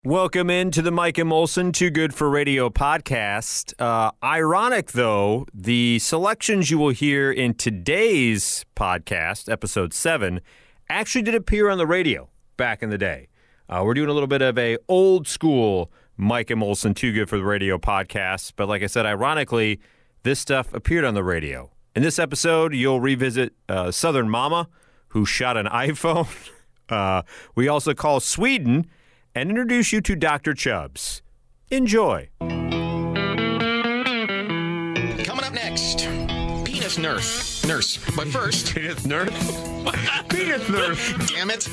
Welcome into the Mike and Molson Too Good for Radio podcast. Ironic, though, the selections you will hear in today's podcast, episode 7, actually did appear on the radio back in the day. We're doing a little bit of a old school Mike and Molson Too Good for the Radio podcast. But like I said, ironically, this stuff appeared on the radio. In this episode, you'll revisit Southern Momma, who shot an iPhone. We also call Sweden and introduce you to Dr. Chubbs. Enjoy. Coming up next, penis nurse. But first, Penis nurse? Penis nurse. damn it.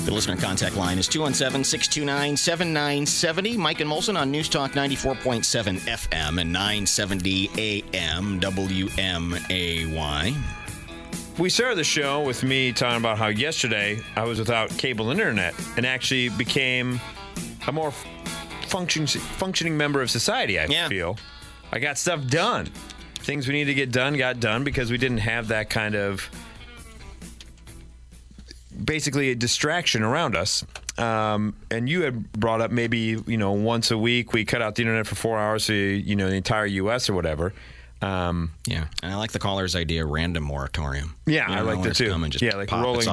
The listener contact line is 217-629-7970. Mike and Molson on News Talk 94.7 FM and 970 AM WMAY. We started the show with me talking about how yesterday I was without cable internet and actually became a more functioning member of society, I feel. I got stuff done. Things we need to get done got done because we didn't have that kind of basically a distraction around us. And you had brought up maybe, once a week we cut out the internet for 4 hours to, the entire U.S. or whatever. And I like the caller's idea, random moratorium. Yeah, I like that too. Like rolling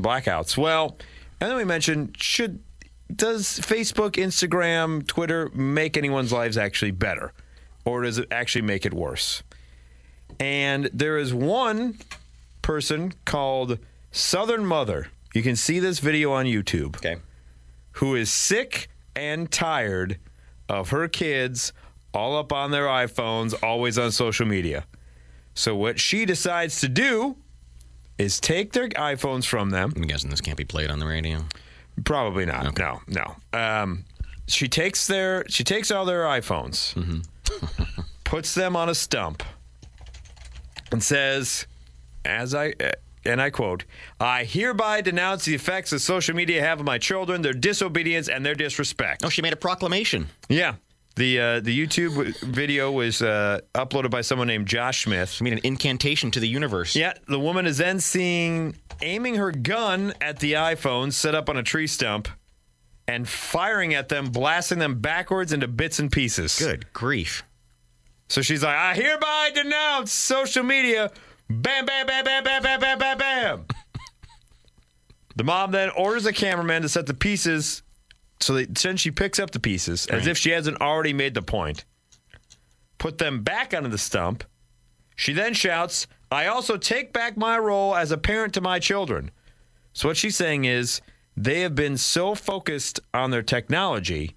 blackouts. Well, and then we mentioned, does Facebook, Instagram, Twitter make anyone's lives actually better? Or does it actually make it worse? And there is one person called Southern Mother. You can see this video on YouTube. Okay. Who is sick and tired of her kids all up on their iPhones, always on social media. So what she decides to do is take their iPhones from them. I'm guessing this can't be played on the radio. Probably not. Okay. No. She takes all their iPhones, puts them on a stump, and says, and I quote, "I hereby denounce the effects that social media have on my children, their disobedience, and their disrespect." Oh, she made a proclamation. Yeah. The YouTube video was uploaded by someone named Josh Smith. She made an incantation to the universe. Yeah. The woman is then seen aiming her gun at the iPhone set up on a tree stump and firing at them, blasting them backwards into bits and pieces. Good grief. So she's like, "I hereby denounce social media." Bam, bam, bam, bam, bam, bam, bam, bam, bam. The mom then orders a cameraman to set the pieces. So then she picks up the pieces as if she hasn't already made the point. Put them back onto the stump. She then shouts, "I also take back my role as a parent to my children." So what she's saying is they have been so focused on their technology,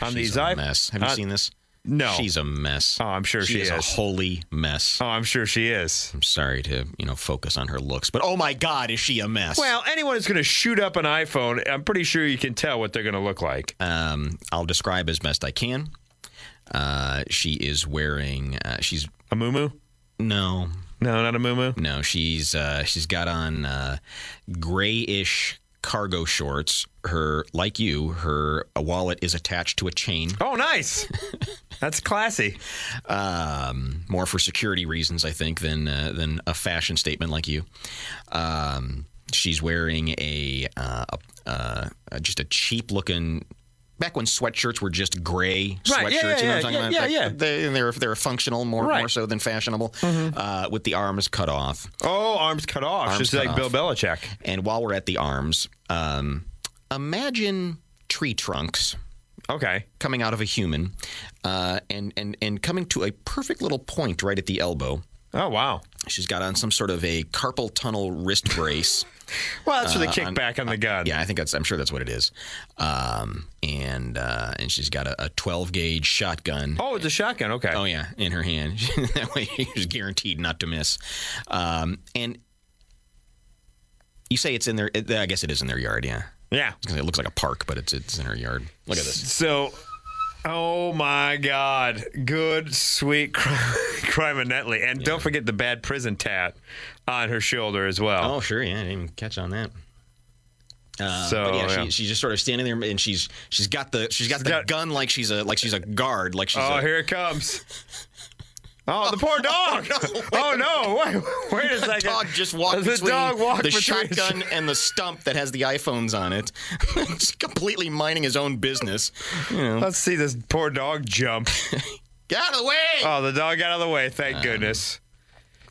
on She's a mess. Have you seen this? No. She's a mess. Oh, I'm sure she is. She is a holy mess. Oh, I'm sure she is. I'm sorry to, focus on her looks, but oh my God, is she a mess? Well, anyone who's going to shoot up an iPhone, I'm pretty sure you can tell what they're going to look like. I'll describe as best I can. She is wearing, she's a muumuu? No, not a muumuu. No, she's got on grayish cargo shorts. Her wallet is attached to a chain. Oh, nice. That's classy. More for security reasons, I think, than a fashion statement like you. She's wearing just a cheap looking. Back when sweatshirts were just gray sweatshirts, you know what I'm talking about? Yeah. They're functional more so than fashionable, with the arms cut off. Oh, arms cut off, just like Bill Belichick. And while we're at the arms, imagine tree trunks. Okay. Coming out of a human, and coming to a perfect little point right at the elbow. Oh, wow. She's got on some sort of a carpal tunnel wrist brace. Well, that's for the kickback on the gun. Yeah, I'm sure that's what it is. And she's got a 12 gauge shotgun. Oh, it's a shotgun. Okay. Oh yeah, in her hand. That way she's guaranteed not to miss. And you say it's in their. I guess it is in their yard. Yeah. Yeah. It looks like a park, but it's in her yard. Look at this. So. Oh, my God. Good, sweet criminally. And don't forget the bad prison tat on her shoulder as well. Oh, sure. Yeah, I didn't even catch on that. She's just sort of standing there, and she's got the gun like she's a guard. Oh, here it comes. Oh, the poor dog. Oh, no. Wait a second. The dog just walked between the shotgun and the stump that has the iPhones on it. Just completely minding his own business. You know. Let's see this poor dog jump. Get out of the way. Oh, the dog got out of the way. Thank goodness.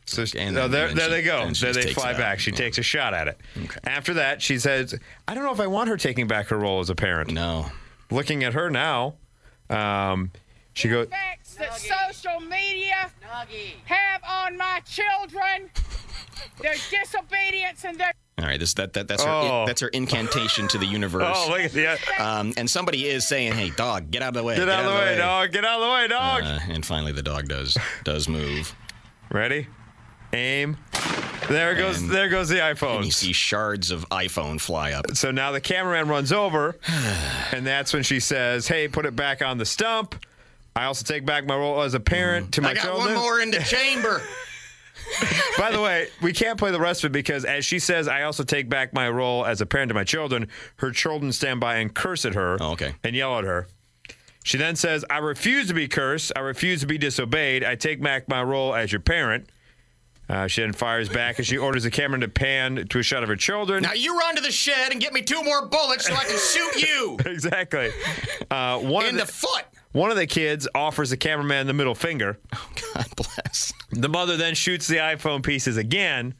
So there they go. There they fly back. She takes a shot at it. Okay. After that, she says, I don't know if I want her taking back her role as a parent. No. Looking at her now, she goes... Effects that social media have on my children, their disobedience and their... All right, that's her incantation to the universe. Oh, look at that. And somebody is saying, hey, dog, get out of the way. Get out of the way, dog. Get out of the way, dog. And finally the dog does move. Ready? Aim. There goes the iPhone. And you see shards of iPhone fly up. So now the cameraman runs over, and that's when she says, hey, put it back on the stump. I also take back my role as a parent to my children. I got one more in the chamber. By the way, we can't play the rest of it because as she says, I also take back my role as a parent to my children, her children stand by and curse at her and yell at her. She then says, I refuse to be cursed. I refuse to be disobeyed. I take back my role as your parent. She then fires back as she orders the camera to pan to a shot of her children. Now you run to the shed and get me 2 more bullets so I can shoot you. Exactly. In the foot. One of the kids offers the cameraman the middle finger. Oh, God bless. The mother then shoots the iPhone pieces again.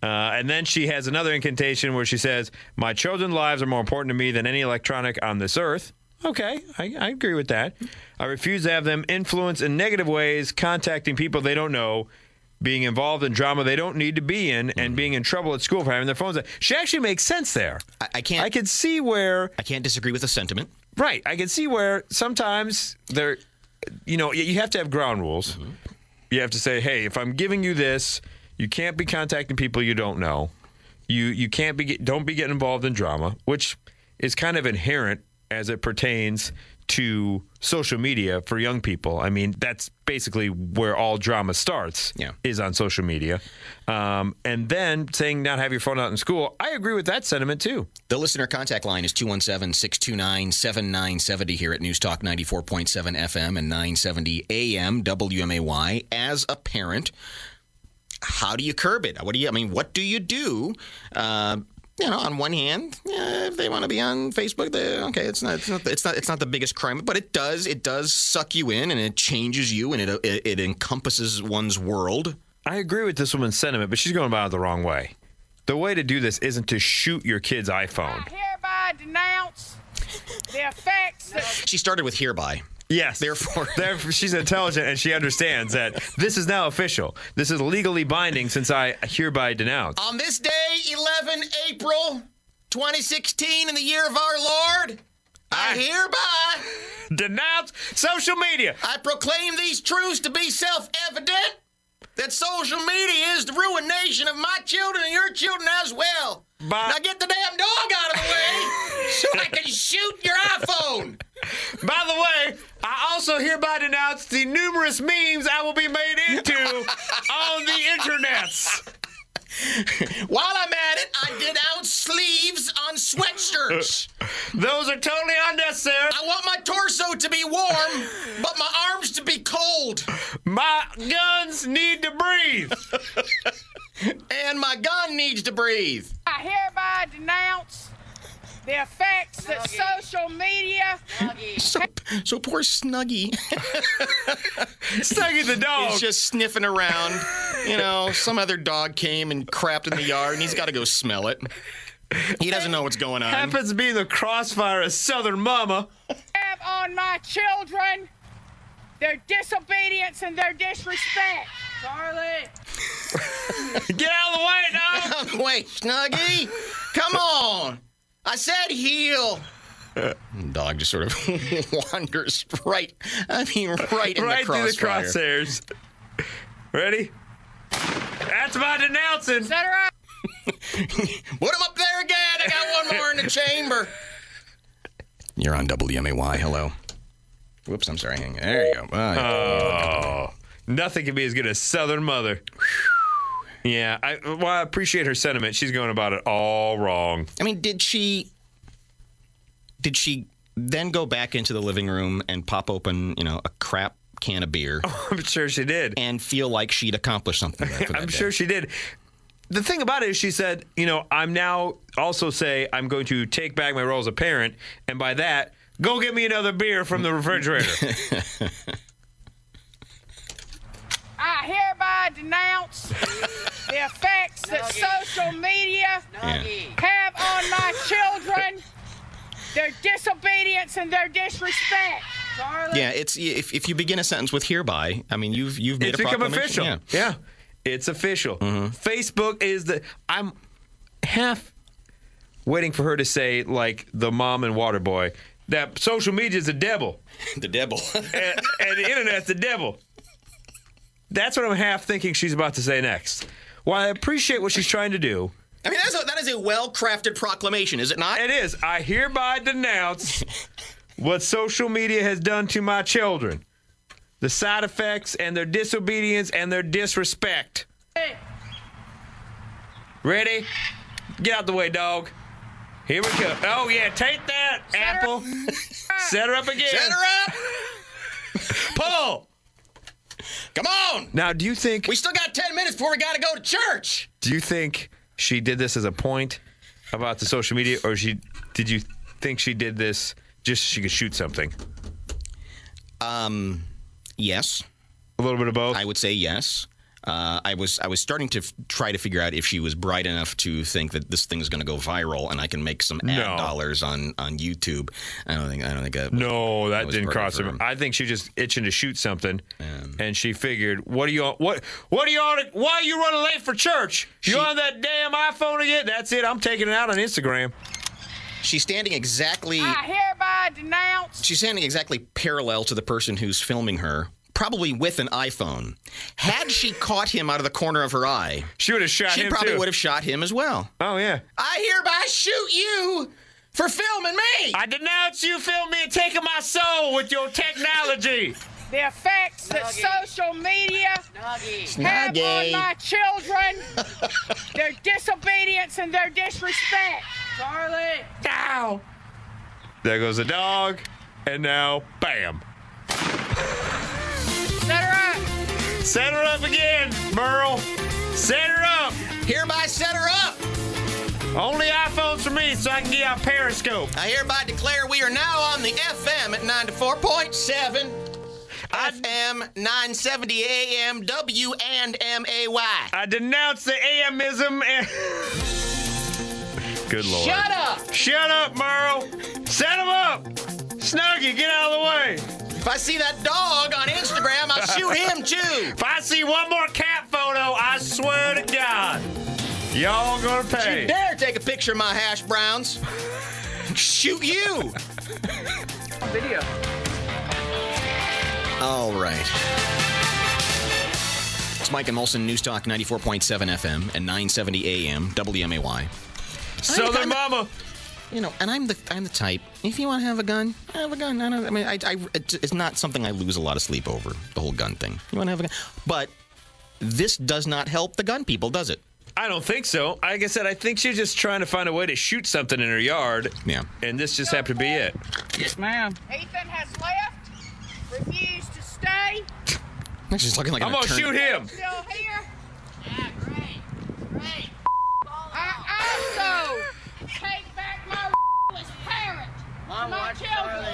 And then she has another incantation where she says, my children's lives are more important to me than any electronic on this earth. Okay, I agree with that. I refuse to have them influence in negative ways, contacting people they don't know, being involved in drama they don't need to be in, and being in trouble at school for having their phones out. She actually makes sense there. I can't disagree with the sentiment. Right. I can see where sometimes you have to have ground rules. Mm-hmm. You have to say, hey, if I'm giving you this, you can't be contacting people you don't know. You don't be getting involved in drama, which is kind of inherent as it pertains to social media for young people. I mean, that's basically where all drama starts, is on social media. And then saying not have your phone out in school, I agree with that sentiment too. The listener contact line is 217-629-7970 here at News Talk 94.7 FM and 970 AM WMAY. As a parent, how do you curb it? What do you do? On one hand, if they want to be on Facebook, it's not the biggest crime, but it does suck you in and it changes you and it encompasses one's world. I agree with this woman's sentiment, but she's going about it the wrong way. The way to do this isn't to shoot your kid's iPhone. I hereby denounce the effects. She started with hereby. Yes. Therefore, she's intelligent and she understands that this is now official. This is legally binding since I hereby denounce. On this day, 11 April 2016, in the year of our Lord, I hereby denounce social media. I proclaim these truths to be self-evident that social media is the ruination of my children and your children as well. Now get the damn dog out of the way so I can shoot your iPhone. By the way, I also hereby denounce the numerous memes I will be made into on the internets. While I'm at it, I denounce sleeves on sweatshirts. Those are totally unnecessary. I want my torso to be warm, but my arms to be cold. My guns need to breathe. And my gun needs to breathe. I hereby denounce the effects that social media... So poor Snuggie. Snuggie the dog. He's just sniffing around. Some other dog came and crapped in the yard, and he's got to go smell it. He doesn't know what's going on. Happens to be in the crossfire of Southern Mama. Have on my children their disobedience and their disrespect. Charlie! Get out of the way, dog! Get out of the way, Snuggie! Come on! I said heel! Dog just sort of wanders right in the crossfire. Right through the crosshairs. Ready? That's my denouncing. Set her up. Put him up there again. I got one more in the chamber. You're on WMAY. Hello. Whoops, I'm sorry. Hang on. There you go. Nothing can be as good as Southern Mother. Yeah, I appreciate her sentiment. She's going about it all wrong. I mean, did she then go back into the living room and pop open, a crap can of beer. I'm sure she did. And feel like she'd accomplished something. I'm sure she did. The thing about it is she said, I'm now also I'm going to take back my role as a parent, and by that, go get me another beer from the refrigerator. I hereby denounce the effects that social media have on my children, their disobedience and their disrespect. Charlie? Yeah, it's if you begin a sentence with hereby, I mean you've made it's a become proclamation. official. Yeah, it's official. Facebook is I'm half waiting for her to say, like the mom and Waterboy, that social media is the devil. The devil. and the internet's the devil. That's what I'm half thinking she's about to say next. While I appreciate what she's trying to do. I mean, that is a well-crafted proclamation, is it not? It is. I hereby denounce what social media has done to my children. The side effects and their disobedience and their disrespect. Ready? Get out the way, dog. Here we go. Oh, yeah. Take that, Apple. Set her up again. Set her up. Pull. Come on. Now, do you think... We still got 10 minutes before we got to go to church. Do you think she did this as a point about the social media, or did you think she did this just so she could shoot something? Yes. A little bit of both? I would say yes. I was starting to try to figure out if she was bright enough to think that this thing is going to go viral and I can make some ad dollars on YouTube. I don't think that. No, that didn't cross her. I think she was just itching to shoot something, and she figured, why are you running late for church? You on that damn iPhone again? That's it. I'm taking it out on Instagram. She's standing exactly. I hereby denounce. She's standing exactly parallel to the person who's filming her, probably with an iPhone. Had she caught him out of the corner of her eye, she would have shot him. She probably would have shot him as well. Oh yeah. I hereby shoot you for filming me. I denounce you filming me and taking my soul with your technology. The effects that social media have on my children, their disobedience and their disrespect. Charlie. Ow. There goes the dog, and now, bam. Set her up. Set her up again, Merle. Set her up. Hereby set her up. Only iPhones for me, so I can get out Periscope. I hereby declare we are now on the FM at 94.7. FM 970 AM WNMAY. I denounce the AMism and... Good Lord. Shut up! Shut up, Merle. Set him up. Snuggie, get out of the way. If I see that dog on Instagram, I'll shoot him too. If I see one more cat photo, I swear to God, y'all gonna pay. You dare take a picture of my hash browns. Shoot you. Video. All right. It's Mike and Molson, News Talk 94.7 FM and 970 AM, WMAY. Southern Mama. And I'm the type. If you want to have a gun, have a gun. It's not something I lose a lot of sleep over. The whole gun thing. You want to have a gun, but this does not help the gun people, does it? I don't think so. Like I said, I think she's just trying to find a way to shoot something in her yard. Yeah. And this just happened to be it. Yes, ma'am. Ethan has left. Refused to stay. She's looking like I'm going to shoot him. Still here. Yeah, great. I also take back my as parent. My children.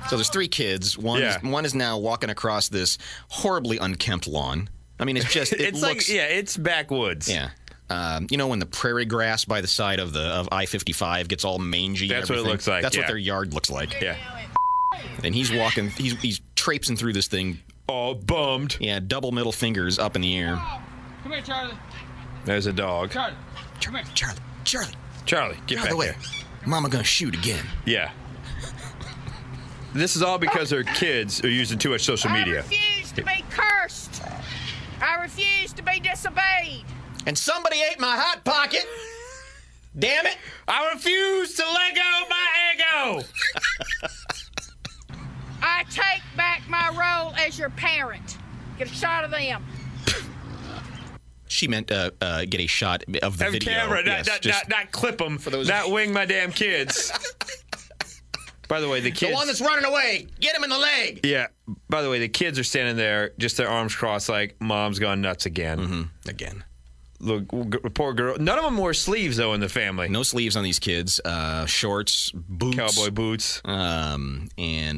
So there's 3 kids. One is now walking across this horribly unkempt lawn. I mean, it's just it looks it's backwoods. Yeah. When the prairie grass by the side of I-55 gets all mangy. That's what it looks like. That's what their yard looks like. Yeah. And he's walking. He's traipsing through this thing. All bummed. Yeah, double middle fingers up in the air. Come here, Charlie. There's a dog. Charlie. Come here. Charlie, get out back of the way. here. Mama gonna shoot again. Yeah. This is all because her kids are using too much social media. I refuse to be cursed. I refuse to be disobeyed. And somebody ate my Hot Pocket. Damn it. I refuse to let go of my ego. I take back my role as your parent. Get a shot of them. She meant get a shot of the video. Camera, yes, not clip them, for those not wing my damn kids. By the way, the kids... The one that's running away. Get him in the leg. Yeah. by the way, the kids are standing there, just their arms crossed, like Mom's gone nuts again. Mm-hmm. Again. Look, poor girl. None of them wore sleeves though in the family. No sleeves on these kids. Shorts, boots, cowboy boots, and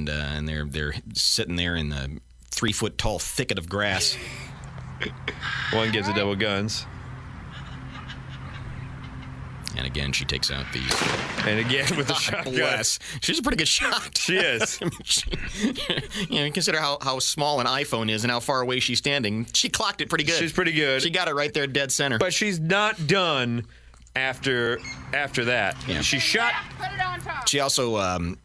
they're sitting there in the 3-foot tall thicket of grass. One gives the devil guns. And again, she takes out these. And again with the shotgun. Bless. She's a pretty good shot. She is. I mean, consider how small an iPhone is and how far away she's standing. She clocked it pretty good. She's pretty good. She got it right there, dead center. But she's not done after that. Yeah. She shot. Put it on top. She also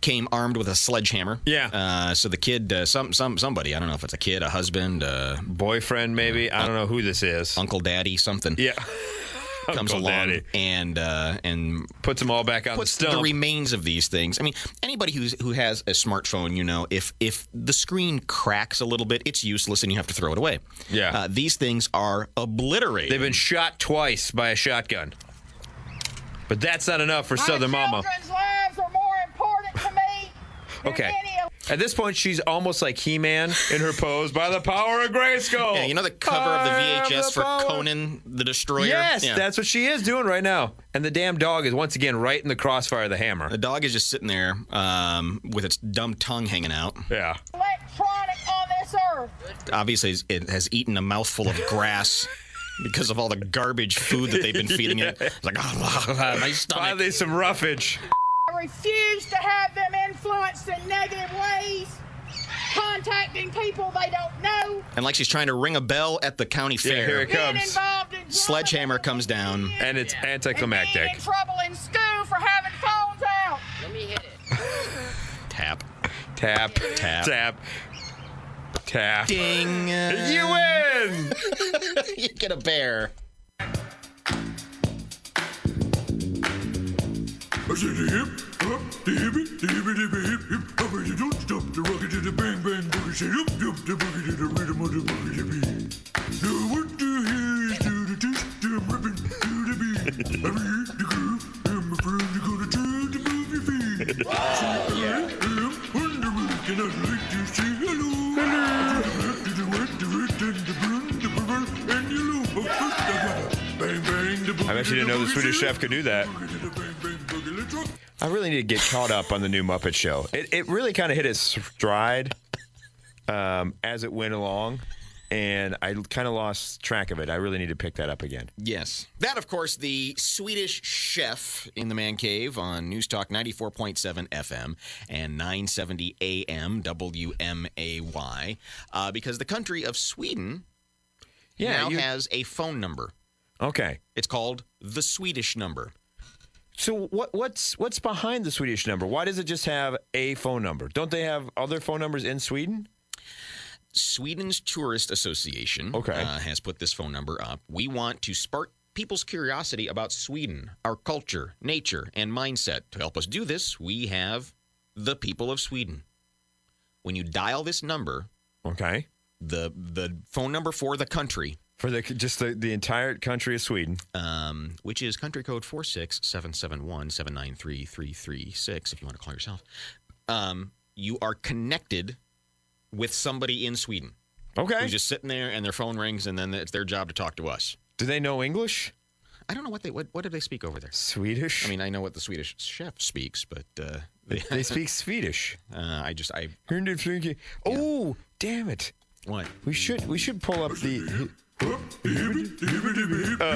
came armed with a sledgehammer. Yeah. So the kid, somebody, I don't know if it's a kid, a husband, boyfriend, maybe. I don't know who this is. Uncle, daddy, something. Yeah. Comes Uncle along Daddy. and puts them all back on the puts stump. the remains of these things. I mean, anybody who has a smartphone, if the screen cracks a little bit, it's useless and you have to throw it away. Yeah. These things are obliterated. They've been shot twice by a shotgun. But that's not enough for Southern Mama. Children's lives are more important to me than Okay. any of At this point, she's almost like He-Man in her pose. By the power of Grayskull. Yeah, you know the cover of the I have VHS the for power. Conan the Destroyer? Yes, Yeah. that's what she is doing right now. And the damn dog is once again right in the crossfire of the hammer. The dog is just sitting there with its dumb tongue hanging out. Yeah. electronic on this earth. Obviously, it has eaten a mouthful of grass because of all the garbage food that they've been feeding it. It's like, my stomach. Finally, some roughage. I refuse to have them influenced in negative ways, contacting people they don't know, And like she's trying to ring a bell at the county Yeah, fair. here it being comes. involved in drama Sledgehammer comes down. And it's and being anticlimactic. in trouble in school for having phones out. Tap. Tap, Tap. tap, tap. Ding. You win! You get a bear. I said the hip, hop, the hippie, the hippie, the hip, hip, hop, and you don't stop the rocket to the bang, bang, boogie, say up, up, the boogie to the rhythm of the boogie, the beat. Now what the hell is to the twist, I'm rapping to the beat. I'm here, the groove, and my friend, you're gonna try to move your feet. So I am on the road, and I'd like to say hello. Hello. To the white, the red, and the blue, the purple, and yellow. But first I gotta bang, bang, the boogie. I bet you didn't know the Swedish chef could do that. Boogie to the bang, bang, boogie, let's rock. I really need to get caught up on the new Muppet Show. It really kind of hit its stride as it went along, and I kind of lost track of it. I really need to pick that up again. Yes. That, of course, the Swedish Chef in the Man Cave on News Talk 94.7 FM and 970 AM WMAY, because the country of Sweden now has a phone number. Okay. It's called the Swedish number. So what's behind the Swedish number? Why does it just have a phone number? Don't they have other phone numbers in Sweden? Sweden's Tourist Association has put this phone number up. We want to spark people's curiosity about Sweden, our culture, nature, and mindset. To help us do this, we have the people of Sweden. When you dial this number, Okay. the phone number for the country, For the entire country of Sweden. which is country code 46771793336, if you want to call yourself, you are connected with somebody in Sweden. Okay. Who's just sitting there and their phone rings and then it's their job to talk to us. Do they know English? I don't know what do they speak over there? Swedish? I mean, I know what the Swedish chef speaks, but they speak Swedish. Oh, damn it. What? We should pull up the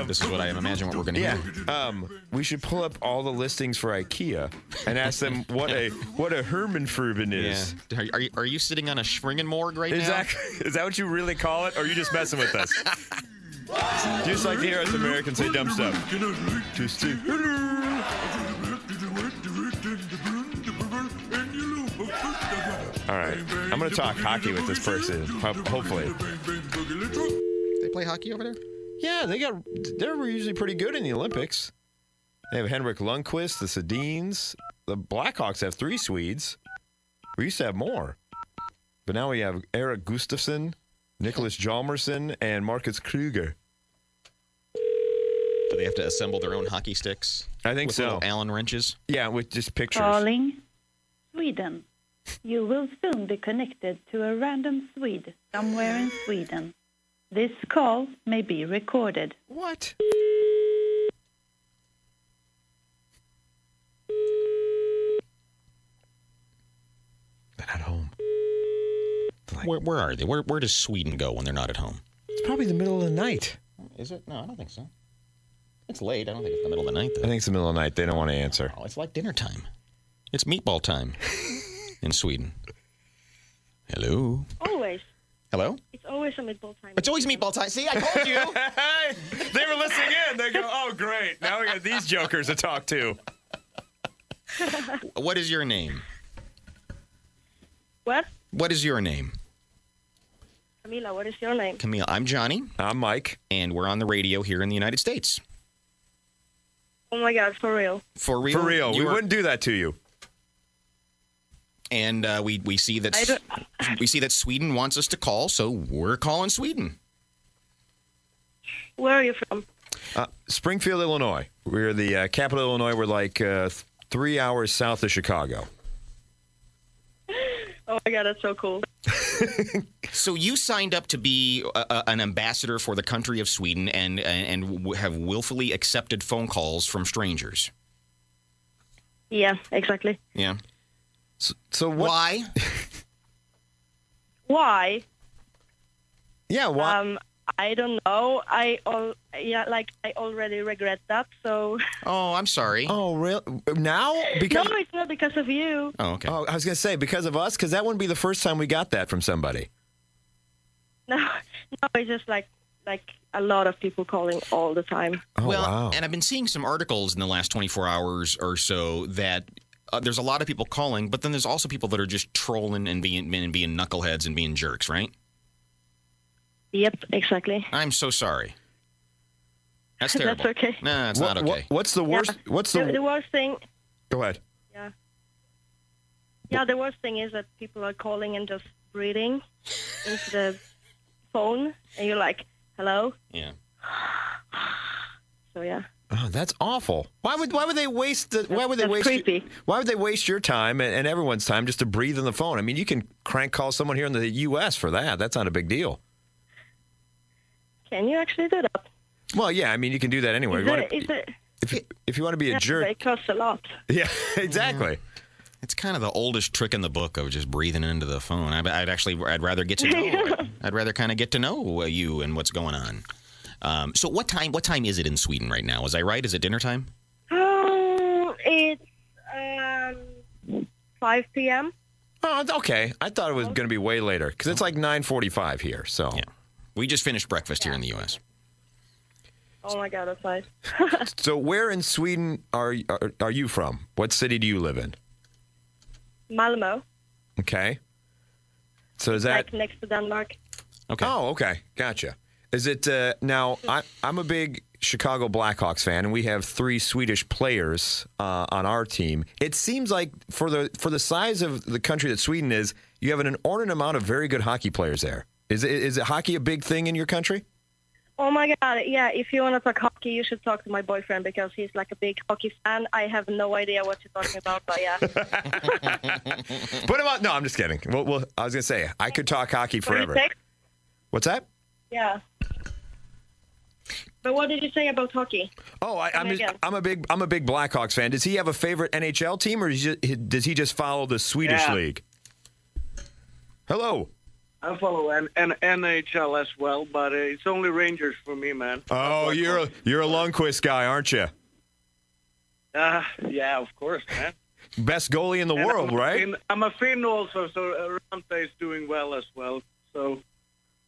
This is what I imagine what we're going to hear. we should pull up all the listings for IKEA and ask them what a Hermanfruben is. Yeah. Are you sitting on a Schwingenmorg right now? Exactly. Is that what you really call it, or are you just messing with us? Just like to hear us Americans say dumb stuff. Just say hello. All right, I'm gonna talk hockey with this person. Hopefully. They play hockey over there? Yeah, they're usually pretty good in the Olympics. They have Henrik Lundqvist, the Sedins. The Blackhawks have 3 Swedes. We used to have more. But now we have Erik Gustafsson, Nicholas Hjalmarsson, and Marcus Kruger. Do they have to assemble their own hockey sticks? I think with so. Little Allen wrenches? Yeah, with just pictures. Calling Sweden. You will soon be connected to a random Swede somewhere in Sweden. This call may be recorded. What? They're not home. Where are they? Where does Sweden go when they're not at home? It's probably the middle of the night. Is it? No, I don't think so. It's late. I don't think it's the middle of the night, though. I think it's the middle of the night. They don't want to answer. Oh, it's like dinner time. It's meatball time in Sweden. Hello? Always. Hello? It's always a meatball time. It's always meatball time. See, I told you. They were listening in. They go, oh, great. Now we got these jokers to talk to. What is your name? What? What is your name? Camila, what is your name? Camille. I'm Johnny. I'm Mike. And we're on the radio here in the United States. Oh, my God, for real. For real? For real. We wouldn't do that to you. And we see that Sweden wants us to call, so we're calling Sweden. Where are you from? Springfield, Illinois. We're the capital of Illinois. We're like 3 hours south of Chicago. Oh, my God, that's so cool. So you signed up to be an ambassador for the country of Sweden and have willfully accepted phone calls from strangers. Yeah, exactly. Yeah. So what? Why? Why? Yeah, why? I don't know. I already regret that, so... Oh, I'm sorry. Oh, really? Now? No, Because it's not because of you. Oh, okay. I was going to say, because of us? Because that wouldn't be the first time we got that from somebody. No, it's just like a lot of people calling all the time. Oh, well, wow. and I've been seeing some articles in the last 24 hours or so that there's a lot of people calling, but then there's also people that are just trolling and being knuckleheads and being jerks, right? Yep, exactly. I'm so sorry. That's terrible. That's okay. No, it's not okay. What's the worst? Yeah. What's The worst thing... Go ahead. Yeah. Yeah, the worst thing is that people are calling and just breathing into the phone, and you're like, hello? Yeah. So, yeah. Oh, that's awful. Why would they waste That's creepy. Why would they waste your time and everyone's time just to breathe on the phone? I mean, you can crank call someone here in the U.S. for that. That's not a big deal. Can you actually do that? Well, yeah. I mean, you can do that anyway. If you want to be a jerk, but it costs a lot. yeah, exactly. It's kind of the oldest trick in the book of just breathing into the phone. I'd rather get to know. I'd rather kind of get to know you and what's going on. So what time is it in Sweden right now? Was I right? Is it dinner time? It's 5 p.m. Oh, okay. I thought it was going to be way later because it's like 9:45 here. So Yeah. We just finished breakfast here in the U.S. Oh, my God, that's nice. So where in Sweden are you from? What city do you live in? Malmö, Okay. So is that like next to Denmark. Okay. Oh, okay. Gotcha. Is it now? I'm a big Chicago Blackhawks fan, and we have 3 Swedish players on our team. It seems like for the size of the country that Sweden is, you have an inordinate amount of very good hockey players there. Is it hockey a big thing in your country? Oh, my God, yeah, if you want to talk hockey, you should talk to my boyfriend because he's like a big hockey fan. I have no idea what you're talking about, but yeah. Put him on. No, I'm just kidding. Well, I was going to say, I could talk hockey forever. 46? What's that? Yeah. But what did you say about hockey? Oh, I'm a big Blackhawks fan. Does he have a favorite NHL team, or does he just follow the Swedish league? Hello. I follow NHL as well, but it's only Rangers for me, man. Oh, you're a Lundqvist guy, aaren't you? Yeah, of course, man. Best goalie in the world, right? I'm a Finn also, so Ranta is doing well as well. So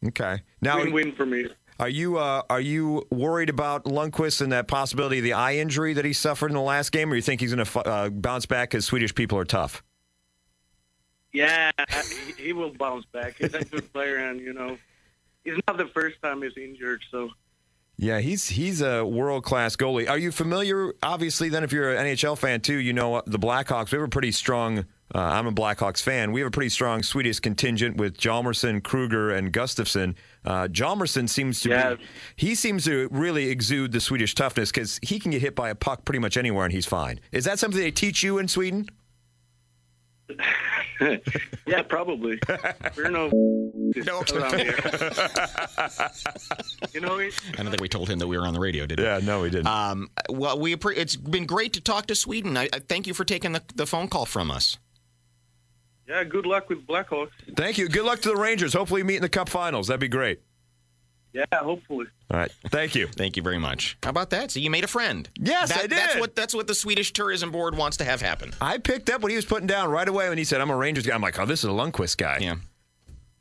Okay. Now, win for me. are you worried about Lundqvist and that possibility of the eye injury that he suffered in the last game, or you think he's going to bounce back because Swedish people are tough? Yeah, he will bounce back. He's a good player, and he's not the first time he's injured. So Yeah, he's a world-class goalie. Are you familiar, obviously, then if you're an NHL fan too, you know the Blackhawks, we have a pretty strong, I'm a Blackhawks fan, we have a pretty strong Swedish contingent with Hjalmarsson, Kruger, and Gustafsson. Hjalmarsson seems to really exude the Swedish toughness because he can get hit by a puck pretty much anywhere and he's fine. Is that something they teach you in Sweden? Yeah, probably. We're no around here. You know, I don't think we told him that we were on the radio, did we? Yeah, no, we didn't. Well, it's been great to talk to Sweden. I thank you for taking the phone call from us. yeah, good luck with Blackhawks. Thank you. Good luck to the Rangers. Hopefully meet in the Cup Finals. That'd be great. Yeah, hopefully. All right. Thank you. Thank you very much. How about that? So you made a friend. Yes, I did. That's what the Swedish Tourism Board wants to have happen. I picked up what he was putting down right away when he said, I'm a Rangers guy. I'm like, oh, this is a Lundqvist guy. Yeah.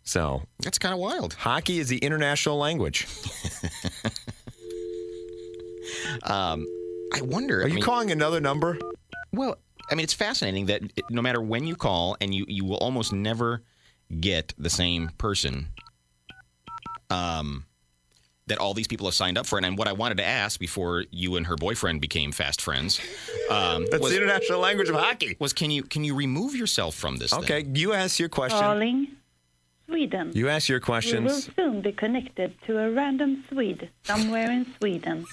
So That's kind of wild. hockey is the international language. I wonder. Are you calling another number? Well, I mean, it's fascinating that no matter when you call, and you will almost never get the same person that all these people have signed up for. And what I wanted to ask before you and her boyfriend became fast friends That's the international language of hockey. was can you remove yourself from this Okay, thing? you ask your question. Calling Sweden. You ask your We will questions. soon be connected to a random Swede somewhere in Sweden.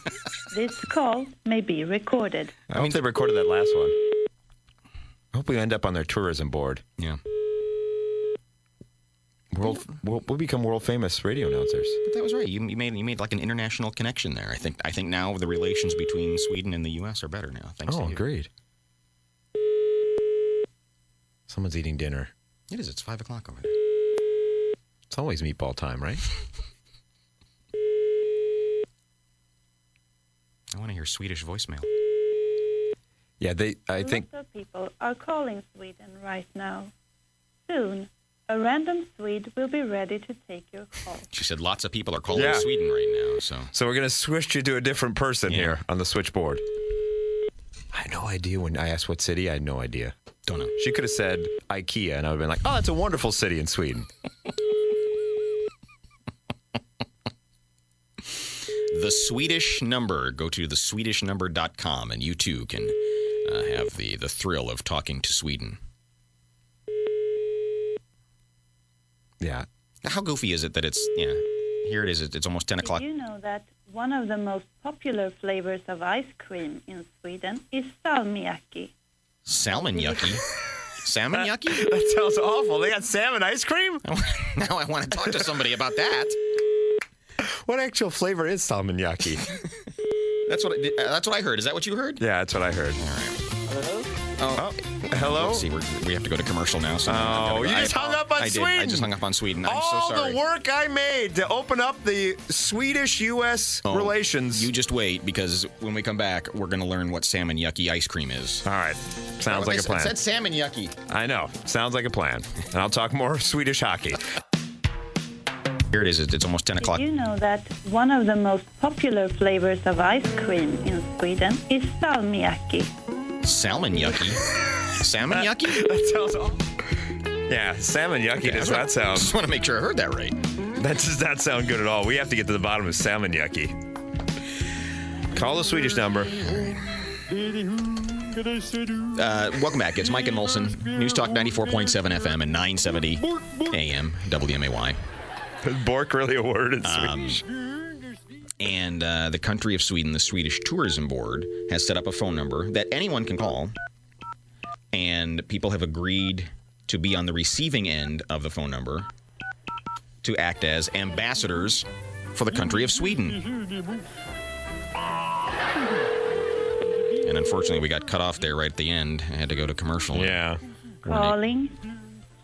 This call may be recorded. I hope they recorded that last one. I hope we end up on their tourism board. Yeah. We'll become world famous radio announcers. But that was right. You made like an international connection there. I think now the relations between Sweden and the U.S. are better now. Thanks to you. Agreed. Someone's eating dinner. It is. It's 5 o'clock over there. It's always meatball time, right? I want to hear Swedish voicemail. Yeah, I think. Lots of people are calling Sweden right now. Soon, a random Swede will be ready to take your call. She said lots of people are calling Yeah. Sweden right now. So we're going to switch you to a different person Yeah. here on the switchboard. I had no idea when I asked what city. I had no idea. Don't know. She could have said IKEA, and I would have been like, oh, that's a wonderful city in Sweden. The Swedish number. Go to theswedishnumber.com, and you too can have the thrill of talking to Sweden. Yeah. How goofy is it that it's, here it is. It's almost 10 o'clock. Did you know that one of the most popular flavors of ice cream in Sweden is salmiakki? Salmon yucky. Salmon yucky? That sounds awful. They got salmon ice cream? Now I want to talk to somebody about that. What actual flavor is salmon-yaki? That's what I heard. Is that what you heard? Yeah, that's what I heard. Oh, hello? Let's see, we have to go to commercial now. So You just hung up on Sweden. I just hung up on Sweden. I'm All so sorry. the work I made to open up the Swedish-U.S. relations. You just wait, because when we come back, we're going to learn what salmon yucky ice cream is. All right. Sounds like a plan. It said salmon yucky. I know. Sounds like a plan. And I'll talk more Swedish hockey. Here it is. It's almost 10 o'clock. Did you know that one of the most popular flavors of ice cream in Sweden is salmiakki? Salmon yucky? Salmon yucky? That sounds awful. Yeah, salmon yucky does not sound. Just want to make sure I heard that right. That does not sound good at all. We have to get to the bottom of salmon yucky. Call the Swedish number. Welcome back. It's Mike and Molson. News Talk 94.7 FM and 970 AM WMAY. Is Bork really a word in Swedish? And the country of Sweden, the Swedish Tourism Board, has set up a phone number that anyone can call. And people have agreed to be on the receiving end of the phone number to act as ambassadors for the country of Sweden. And unfortunately, we got cut off there right at the end. I had to go to commercial. Yeah. Calling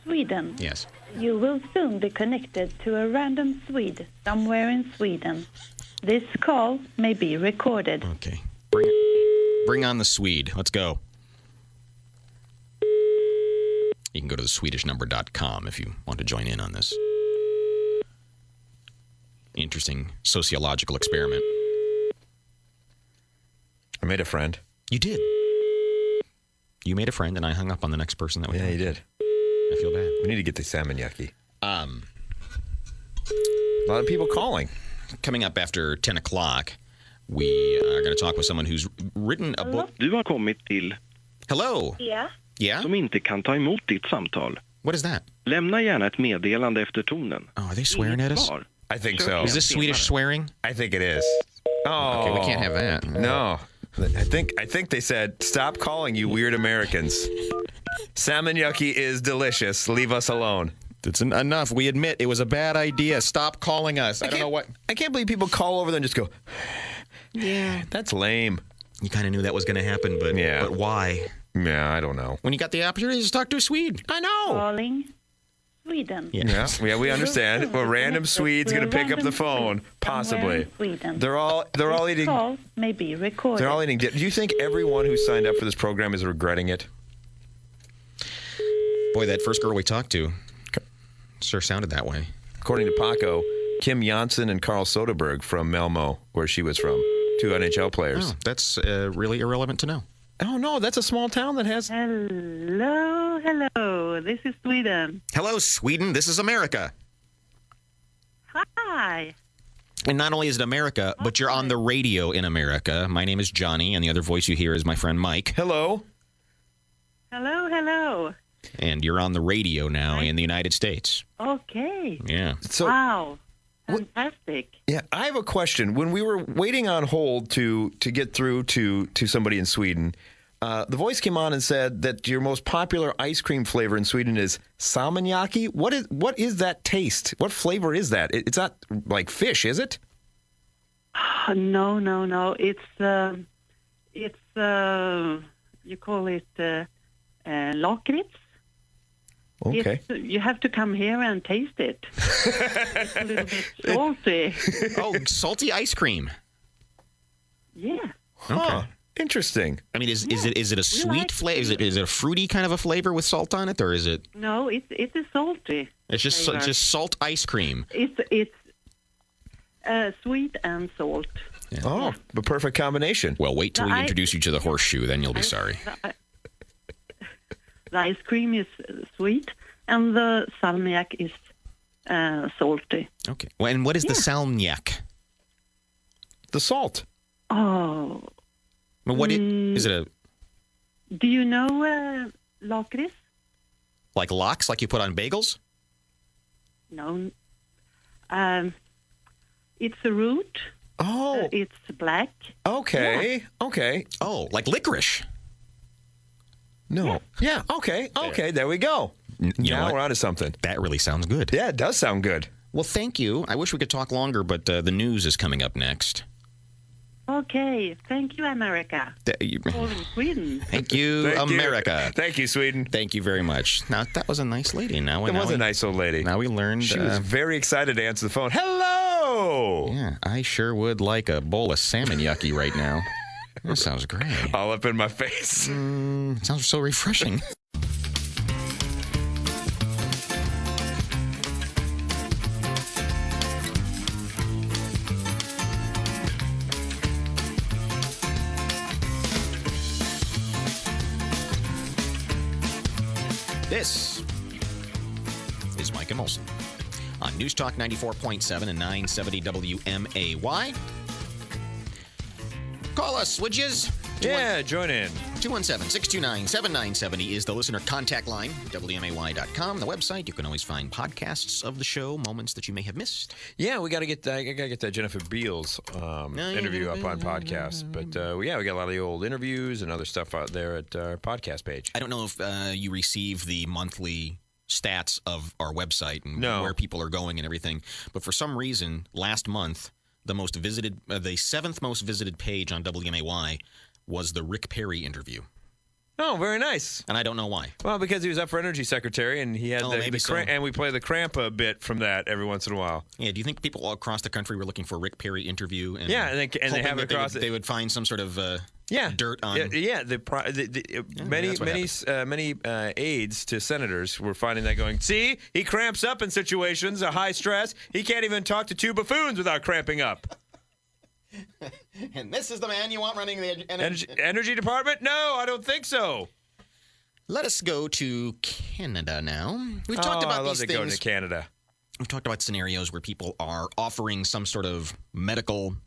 Sweden. Yes. You will soon be connected to a random Swede somewhere in Sweden. This call may be recorded. Okay. Bring on the Swede. Let's go. You can go to theswedishnumber.com if you want to join in on this interesting sociological experiment. I made a friend. You did. You made a friend, and I hung up on the next person that we Yeah, had. you did. I feel bad. We need to get the salmon yucky. A lot of people calling. Coming up after 10 o'clock, we are going to talk with someone who's written a book. Du har kommit till Hello. Yeah. Yeah? som inte kan ta emot ditt samtal. What is that? Lämna gärna ett meddelande efter tonen. Oh, are they swearing at us? Svar. I think so. Is this Swedish swearing? I think it is. Oh. Okay, we can't have that. No. I think they said, stop calling, you weird Americans. Salmonjaki is delicious. Leave us alone. It's enough. We admit it was a bad idea. Stop calling us. I don't know what. I can't believe people call over there and just go, yeah, that's lame. You kind of knew that was going to happen, but why? Yeah, I don't know. When you got the opportunity to just talk to a Swede. I know. Calling Sweden. Yeah, we understand. Well, random Swede's going to pick up the phone, possibly. Sweden. They're all eating. Call may be recorded. They're all eating. Do you think everyone who signed up for this program is regretting it? Boy, that first girl we talked to sure sounded that way. According to Paco, Kim Janssen and Carl Soderberg from Malmo, where she was from, 2 NHL players. Oh, that's really irrelevant to know. Oh, no, that's a small town that has... Hello. This is Sweden. Hello, Sweden. This is America. Hi. And not only is it America, but you're on the radio in America. My name is Johnny, and the other voice you hear is my friend Mike. Hello. Hello. And you're on the radio now in the United States. Okay. Yeah. So, Wow. Fantastic. Yeah, I have a question. When we were waiting on hold to get through to somebody in Sweden, the voice came on and said that your most popular ice cream flavor in Sweden is salmonjaki. What is that taste? What flavor is that? It's not like fish, is it? No. It's you call it lakrits. Okay. You have to come here and taste it. It's a little bit salty. Oh, salty ice cream. Yeah. Huh. Interesting. I mean, is it a sweet flavor? Is it a fruity kind of a flavor with salt on it, or is it? No, it's a salty. It's just salt ice cream. It's sweet and salt. Yeah. Oh, the perfect combination. Well, wait till we introduce you to the horseshoe, then you'll be sorry. The ice cream is sweet, and the salmiak is salty. Okay. Well, and what is the salmiak? The salt. Oh. Well, what is it? Do you know lakrits? Like lox, like you put on bagels? No. It's a root. Oh. It's black. Okay. Yeah. Okay. Oh, like licorice. No. Yeah. Okay. There we go. Now we're onto something. That really sounds good. Yeah, it does sound good. Well, thank you. I wish we could talk longer, but the news is coming up next. Okay. Thank you, America. Calling Sweden. Thank you, America. Thank you, Sweden. Thank you very much. Now, that was a nice lady. It was a nice old lady. Now we learned... She was very excited to answer the phone. Hello! Yeah, I sure would like a bowl of salmonjaki right now. That sounds great. All up in my face. Sounds so refreshing. This is Mike and Molson on News Talk 94.7 and 970 WMAY. Call us, would yous? Yeah, join in. 217-629-7970 is the listener contact line. WMAY.com, the website. You can always find podcasts of the show, moments that you may have missed. Yeah, we got to get that. I got to get that Jennifer Beals interview up on podcast. But yeah, we got a lot of the old interviews and other stuff out there at our podcast page. I don't know if you receive the monthly stats of our website and where people are going and everything. But for some reason, last month, the most visited, the 7th most visited page on WMAY was the Rick Perry interview. Oh, very nice. And I don't know why. Well, because he was up for Energy Secretary, and he had and we play the Crampa bit from that every once in a while. Yeah, do you think people all across the country were looking for a Rick Perry interview? And they have it across. They would find some sort of dirt on. Many aides to senators were finding that going. See, he cramps up in situations of high stress. He can't even talk to 2 buffoons without cramping up. And this is the man you want running the energy department? No, I don't think so. Let us go to Canada now. We've talked about these things. I love to go to Canada. We've talked about scenarios where people are offering some sort of medical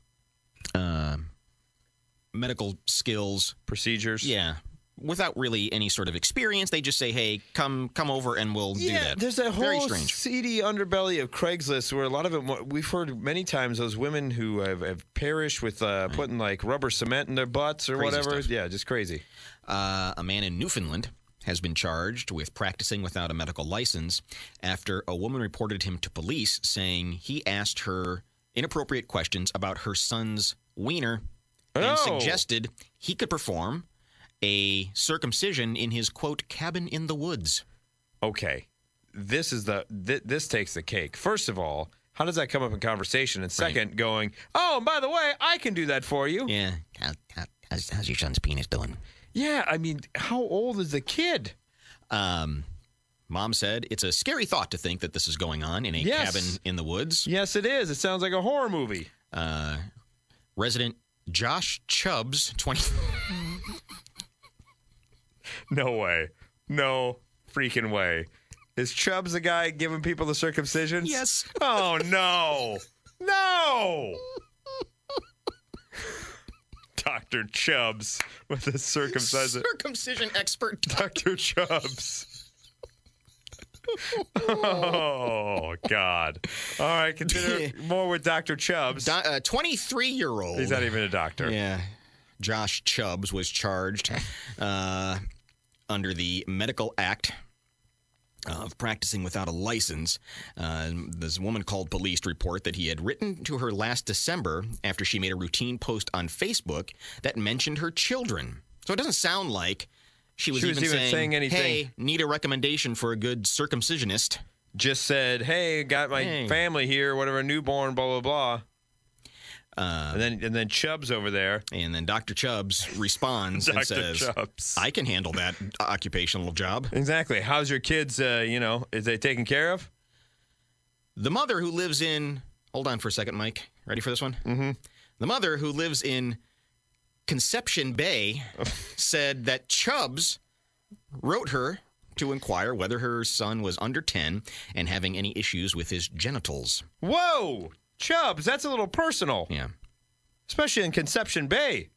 skills. Procedures. Yeah. Without really any sort of experience, they just say, "Hey, come over, and we'll do that." Yeah, there's a whole seedy underbelly of Craigslist where a lot of it. We've heard many times those women who have perished with putting like rubber cement in their butts or crazy whatever. Stuff. Yeah, just crazy. A man in Newfoundland has been charged with practicing without a medical license after a woman reported him to police saying he asked her inappropriate questions about her son's wiener and suggested he could perform a circumcision in his, quote, cabin in the woods. Okay. This takes the cake. First of all, how does that come up in conversation? And second, going, oh, and by the way, I can do that for you. Yeah. How's your son's penis doing? Yeah, I mean, how old is the kid? Mom said it's a scary thought to think that this is going on in a cabin in the woods. Yes, it is. It sounds like a horror movie. Resident Josh Chubbs, 20. No way. No freaking way. Is Chubbs the guy giving people the circumcisions? Yes. Oh, no. No. Dr. Chubbs with the circumcision expert. Dr. Chubbs. Oh, God. All right, continue more with Dr. Chubbs. 23-year-old. He's not even a doctor. Yeah. Josh Chubbs was charged under the Medical Act of practicing without a license. This woman called police to report that he had written to her last December after she made a routine post on Facebook that mentioned her children. So it doesn't sound like she was even saying anything. Hey, need a recommendation for a good circumcisionist. Just said, hey, got my family here, whatever, newborn, blah, blah, blah. And then Chubbs over there. And then Dr. Chubbs responds and says, Chubbs. I can handle that occupational job. Exactly. How's your kids, is they taken care of? The mother who lives in, hold on for a second, Mike. Ready for this one? Mm-hmm. The mother who lives in Conception Bay said that Chubbs wrote her to inquire whether her son was under 10 and having any issues with his genitals. Whoa! Chubbs, that's a little personal. Yeah. Especially in Conception Bay.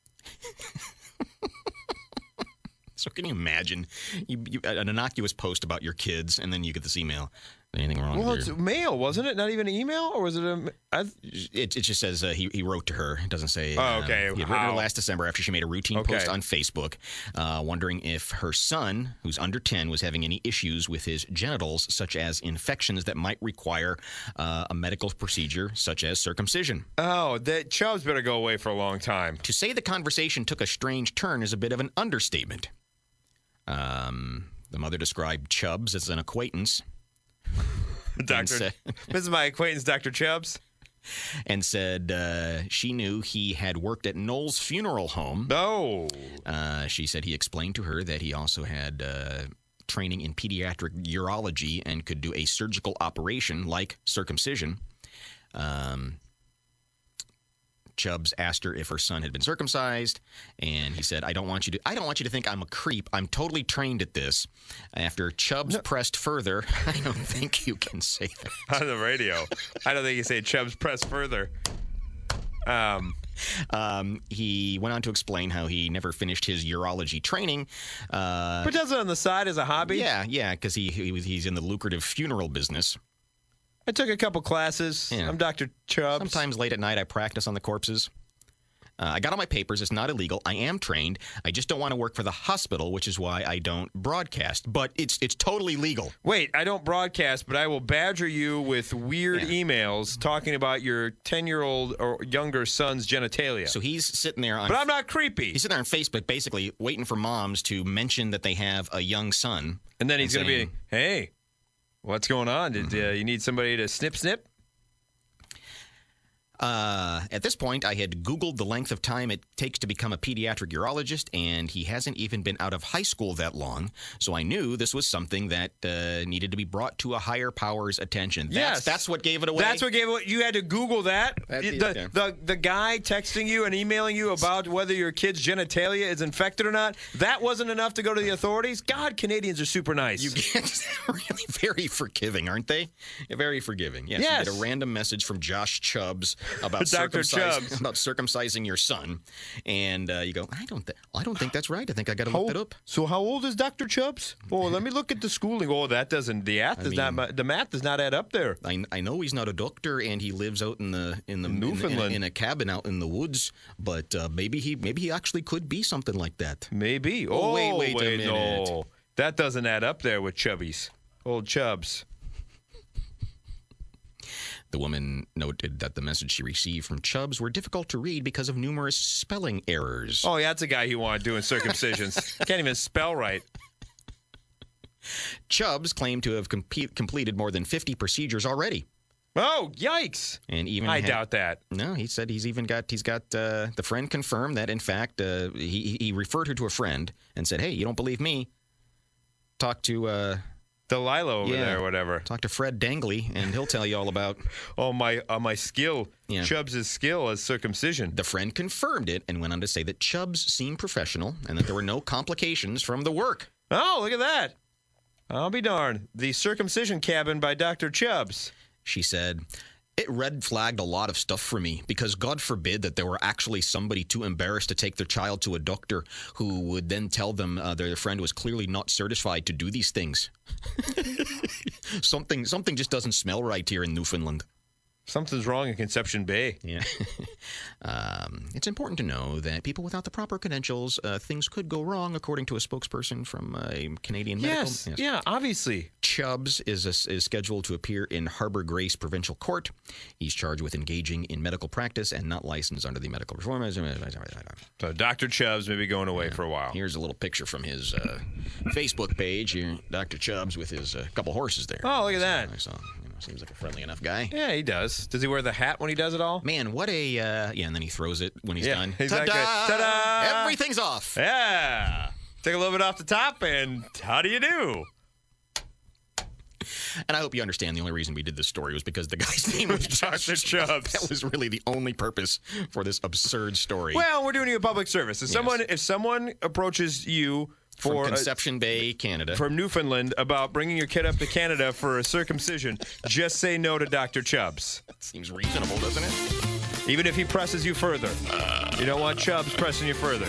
So can you imagine an innocuous post about your kids, and then you get this email? Anything wrong? Well, with it's mail, wasn't it? Not even an email, or was it a? It just says he wrote to her. It doesn't say. Oh, okay. He had written her last December after she made a routine post on Facebook, wondering if her son, who's under 10, was having any issues with his genitals, such as infections that might require a medical procedure, such as circumcision. Oh, that Chubbs better go away for a long time. To say the conversation took a strange turn is a bit of an understatement. The mother described Chubbs as an acquaintance. This is my acquaintance, Dr. Chubbs. And said she knew he had worked at Noel's funeral home. No. She said he explained to her that he also had training in pediatric urology and could do a surgical operation like circumcision. Chubbs asked her if her son had been circumcised, and he said, I don't want you to think I'm a creep. I'm totally trained at this. After Chubbs pressed further, I don't think you can say that. On the radio. I don't think you say Chubbs pressed further. He went on to explain how he never finished his urology training. But does it on the side as a hobby? Yeah, because he's in the lucrative funeral business. I took a couple classes. Yeah. I'm Dr. Chubbs. Sometimes late at night I practice on the corpses. I got all my papers. It's not illegal. I am trained. I just don't want to work for the hospital, which is why I don't broadcast. But it's totally legal. Wait, I don't broadcast, but I will badger you with weird emails talking about your 10-year-old or younger son's genitalia. So he's sitting there on... But I'm not creepy. He's sitting there on Facebook basically waiting for moms to mention that they have a young son. And then he's going to be, hey... What's going on? Did you need somebody to snip? At this point, I had Googled the length of time it takes to become a pediatric urologist, and he hasn't even been out of high school that long. So I knew this was something that needed to be brought to a higher power's attention. That's what gave it away. That's what gave it away. You had to Google that? The guy texting you and emailing you about whether your kid's genitalia is infected or not, that wasn't enough to go to the authorities? God, Canadians are super nice. You get really very forgiving, aren't they? Very forgiving. Yes. You get a random message from Josh Chubbs about circumcising your son, and you go, I don't think that's right. I think I got to look that up. So how old is Dr. Chubbs? Oh, let me look at the schooling. Oh, that doesn't. The math does not add up there. I know he's not a doctor, and he lives out in Newfoundland in a cabin out in the woods. But maybe he actually could be something like that. Maybe. Wait a minute. No. That doesn't add up there with Chubbies. Old Chubbs. The woman noted that the message she received from Chubbs were difficult to read because of numerous spelling errors. Oh, yeah, that's a guy you want doing circumcisions. Can't even spell right. Chubbs claimed to have completed more than 50 procedures already. Oh, yikes. And even I doubt that. No, he said he's got the friend confirmed that, in fact, he referred her to a friend and said, hey, you don't believe me? Talk to... Delilah over there or whatever. Talk to Fred Dangley, and he'll tell you all about... my skill. Yeah. Chubbs' skill as circumcision. The friend confirmed it and went on to say that Chubbs seemed professional and that there were no complications from the work. Oh, look at that. I'll be darned. The circumcision cabin by Dr. Chubbs. She said, it red flagged a lot of stuff for me because God forbid that there were actually somebody too embarrassed to take their child to a doctor who would then tell them their friend was clearly not certified to do these things. Something just doesn't smell right here in Newfoundland. Something's wrong in Conception Bay. Yeah. It's important to know that people without the proper credentials, things could go wrong, according to a spokesperson from a Canadian medical. Yes. Yeah, obviously. Chubbs is scheduled to appear in Harbour Grace Provincial Court. He's charged with engaging in medical practice and not licensed under the medical reform. So Dr. Chubbs may be going away for a while. Here's a little picture from his Facebook page. Here, Dr. Chubbs with his couple horses there. Oh, look at that. I saw. Seems like a friendly enough guy. Yeah, he does. Does he wear the hat when he does it all? Man, what a... yeah, and then he throws it when he's done. Exactly. Ta-da! Ta-da! Everything's off. Yeah. Take a little bit off the top, and how do you do? And I hope you understand the only reason we did this story was because the guy's name was Dr. Chubbs. That was really the only purpose for this absurd story. Well, we're doing you a public service. If someone approaches you... From Conception Bay, Canada. From Newfoundland, about bringing your kid up to Canada for a circumcision, just say no to Dr. Chubbs. That seems reasonable, doesn't it? Even if he presses you further. You don't want Chubbs pressing you further.